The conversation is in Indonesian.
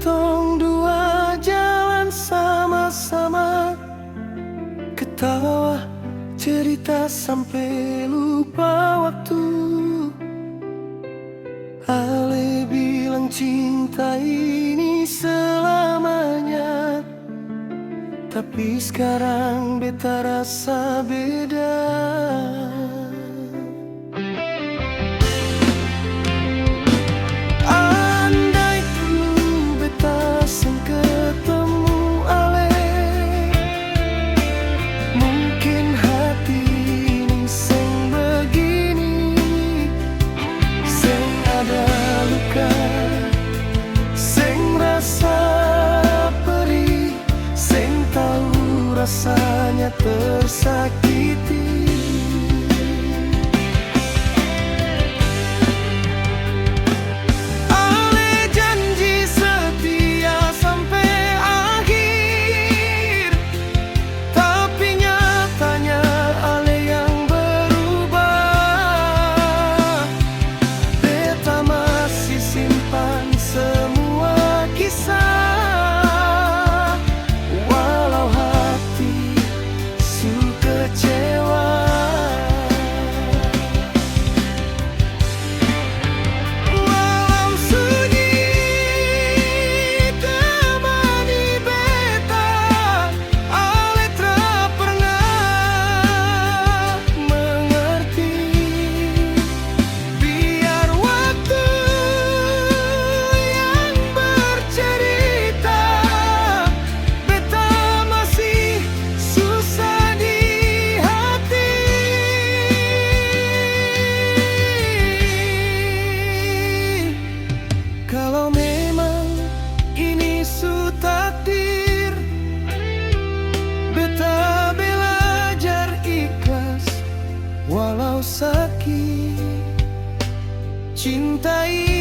Ketong dua jalan sama-sama, ketawa cerita sampai lupa waktu. Ale bilang cinta ini selamanya, tapi sekarang beta rasa beda. Andai dulu beta seng ketemu Ale, mungkin hati ini seng begini. Seng ada luka, seng rasa perih, seng tahu rasanya tersakiti. Ale janji setia sampai akhir, tapi nyatanya Ale yang berubah. Beta masih simpan semua kisah, walau hati su kecewa. Walau sunyi temani beta, Ale tak pernah mengerti. Biar waktu yang bercerita, beta masih susah di hati. Kalau memang ini su takdir, beta belajar ikhlas walau sakit. Cintai